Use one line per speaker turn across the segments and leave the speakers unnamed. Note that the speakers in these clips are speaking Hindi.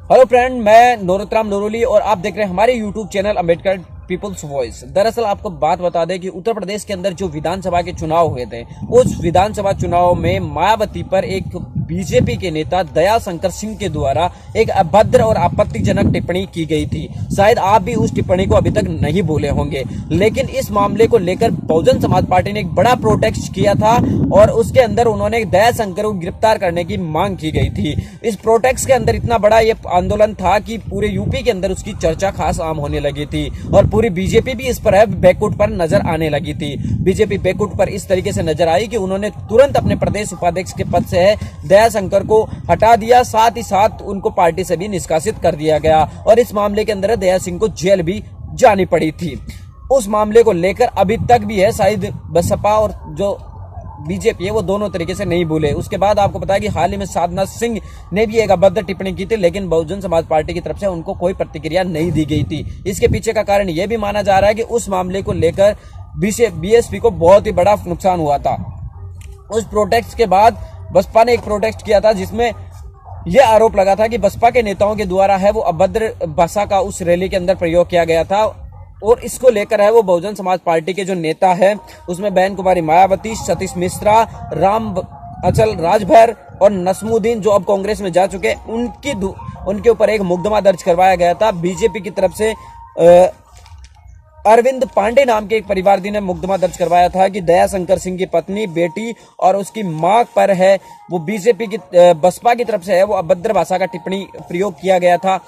हेलो फ्रेंड, मैं नोरतराम नोरोली और आप देख रहे हैं हमारे YouTube channel Ambedkar People's Voice. दरअसल आपको बात बता दें कि उत्तर प्रदेश के अंदर जो विधानसभा के चुनाव हुए थे, उस विधानसभा चुनाव में मायावती पर एक बीजेपी के नेता दयाशंकर सिंह के द्वारा एक अभद्र और आपत्तिजनक टिप्पणी की गई थी। शायद आप भी उस टिप्पणी को अभी तक नहीं भूले होंगे, लेकिन इस मामले को लेकर बहुजन समाज पार्टी ने एक बड़ा प्रोटेस्ट किया था और उसके अंदर उन्होंने दयाशंकर को गिरफ्तार करने की मांग की गई थी। इस प्रोटेस्ट के अंदर इतना बड़ा ये आंदोलन था कि पूरे यूपी के अंदर उसकी चर्चा खास आम होने लगी थी और पूरी बीजेपी भी इस पर बैकफुट पर नजर आने लगी थी। बीजेपी बैकफुट पर इस तरीके से नजर आई कि उन्होंने तुरंत अपने प्रदेश उपाध्यक्ष के पद से दयाशंकर को हटा दिया, साथ ही साथ उनको पार्टी से भी निष्कासित कर दिया गया और इस मामले के अंदर दया सिंह को जेल भी जानी पड़ी थी। उस मामले को लेकर अभी तक भी है, शायद बसपा और जो बीजेपी है वो दोनों तरीके से नहीं भूले। उसके बाद आपको पता है कि हाल ही में साधना सिंह ने भी एक अभद्र टिप्पणी की थी, लेकिन बहुजन समाज पार्टी की तरफ से उनको कोई प्रतिक्रिया नहीं दी गई थी। इसके पीछे का कारण यह भी माना जा रहा है कि उस मामले को लेकर बीएसपी को बहुत ही बड़ा नुकसान हुआ था। उस प्रोटेस्ट के बाद बसपा ने एक प्रोटेस्ट किया था जिसमें यह आरोप लगा था कि बसपा के नेताओं के द्वारा है वो अभद्र भाषा का उस रैली के अंदर प्रयोग किया गया था और इसको लेकर है वो बहुजन समाज पार्टी के जो नेता है उसमें बहन कुमारी मायावती, सतीश मिश्रा, राम अचल राजभर और नसमुद्दीन जो अब कांग्रेस में जा चुके हैं, उनके ऊपर एक मुकदमा दर्ज करवाया गया था। बीजेपी की तरफ से अरविंद पांडे नाम के एक परिवार ने मुकदमा दर्ज करवाया था कि दयाशंकर सिंह की पत्नी, बेटी और उसकी मां पर है वो बीजेपी की बसपा की तरफ से है वो अभद्र भाषा का टिप्पणी प्रयोग किया गया था।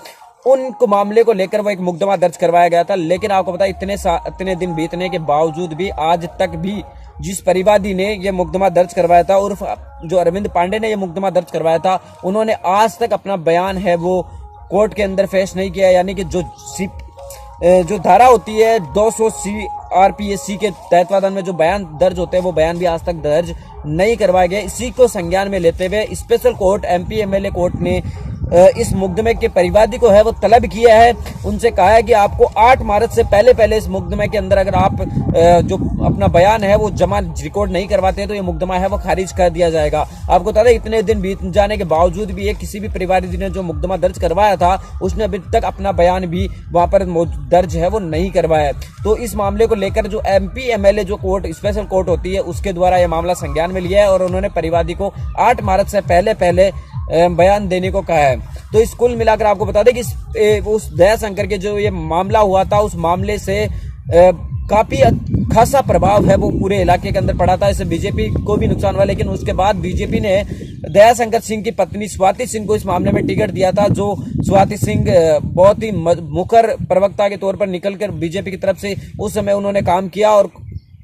उनको मामले को लेकर वो एक मुकदमा दर्ज करवाया गया था, लेकिन आपको पता इतने दिन बीतने के बावजूद भी आज तक भी जिस परिवादी ने ये मुकदमा दर्ज करवाया था उर्फ जो अरविंद पांडे ने ये मुकदमा दर्ज करवाया था, उन्होंने आज तक अपना बयान है वो कोर्ट के अंदर पेश नहीं किया। यानी कि जो धारा होती है 200 CRPC के तहत में जो बयान दर्ज होते हैं वो बयान भी आज तक दर्ज नहीं करवाए गए। इसी को संज्ञान में लेते हुए special court MP MLA court ने इस मुकदमे के परिवादी को है वो तलब किया है। उनसे कहा है कि आपको 8 मार्च से पहले इस मुकदमे के अंदर अगर आप जो अपना बयान है वो जमा रिकॉर्ड नहीं करवाते तो ये मुकदमा है वो खारिज कर दिया जाएगा। आपको बता दें इतने दिन बीत जाने के बावजूद भी किसी भी परिवादी ने जो मुकदमा दर्ज करवाया था उसने अभी तक अपना बयान भी वहां पर दर्ज है वो नहीं करवाया। तो इस मामले को लेकर जो MP MLA जो कोर्ट स्पेशल कोर्ट होती है उसके द्वारा यह मामला संज्ञान में लिया है और उन्होंने परिवादी को 8 मार्च से पहले बयान देने को कहा है। तो इस कुल मिलाकर आपको बता दें कि उस दयाशंकर के जो ये मामला हुआ था उस मामले से काफी खासा प्रभाव है वो पूरे इलाके के अंदर पड़ा था। इससे बीजेपी को भी नुकसान हुआ, लेकिन उसके बाद बीजेपी ने दयाशंकर सिंह की पत्नी स्वाति सिंह को इस मामले में टिकट दिया था। जो स्वाति सिंह बहुत ही मुखर प्रवक्ता के तौर पर निकलकर बीजेपी की तरफ से उस समय उन्होंने काम किया और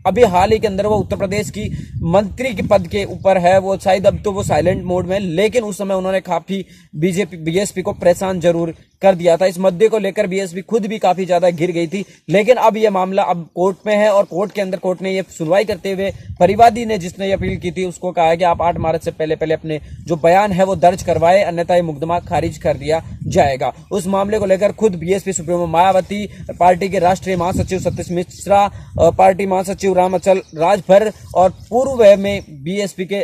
अभी हाल ही के अंदर वो उत्तर प्रदेश की मंत्री के पद के ऊपर है वो, शायद अब तो वो साइलेंट मोड में, लेकिन उस समय उन्होंने काफी बीएसपी को परेशान जरूर कर दिया था। इस मुद्दे को लेकर बीएसपी खुद भी काफी ज्यादा घिर गई थी, लेकिन अब ये मामला अब कोर्ट में है और कोर्ट के अंदर कोर्ट ने ये सुनवाई करते हुए परिवादी ने जिसने ये अपील की थी उसको कहा है कि आप 8 मार्च से पहले अपने जो बयान है वो दर्ज करवाए, अन्यथा ये मुकदमा खारिज कर दिया जाएगा। उस मामले को लेकर खुद बीएसपी सुप्रीमो मायावती, पार्टी के राष्ट्रीय महासचिव सतीश मिश्रा, पार्टी महासचिव राम अचल राजभर और पूर्व में बीएसपी के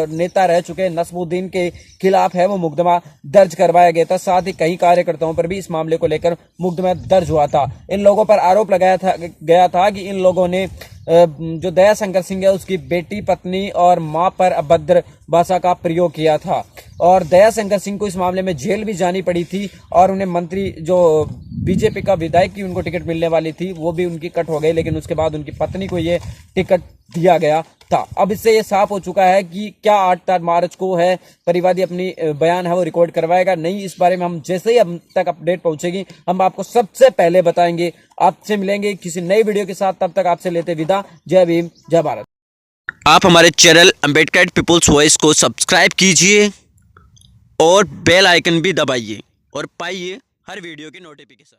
नेता रह चुके नसमुद्दीन के खिलाफ है वो मुकदमा दर्ज करवाया गया था। साथ ही कई कार्यकर्ताओं पर भी इस मामले को लेकर मुकदमा दर्ज हुआ था। इन लोगों पर आरोप लगाया गया था कि इन लोगों ने जो दयाशंकर सिंह है उसकी बेटी, पत्नी और मां पर अभद्र भाषा का प्रयोग किया था और दयाशंकर सिंह को इस मामले में जेल भी जानी पड़ी थी और उन्हें मंत्री जो बीजेपी का विधायक की उनको टिकट मिलने वाली थी वो भी उनकी कट हो गई, लेकिन उसके बाद उनकी पत्नी को ये टिकट दिया गया था। अब इससे ये साफ हो चुका है कि क्या 8 मार्च को है परिवादी अपनी बयान है वो रिकॉर्ड करवाएगा नहीं। इस बारे में हम जैसे ही अब तक अपडेट पहुंचेगी हम आपको सबसे पहले बताएंगे। आपसे मिलेंगे किसी नई वीडियो के साथ, तब तक आपसे लेते विदा। जय भीम, जय भारत।
आप हमारे चैनल अम्बेडकर पीपल्स वॉइस को सब्सक्राइब कीजिए और बेल आइकन भी दबाइए और पाइए हर वीडियो की नोटिफिकेशन।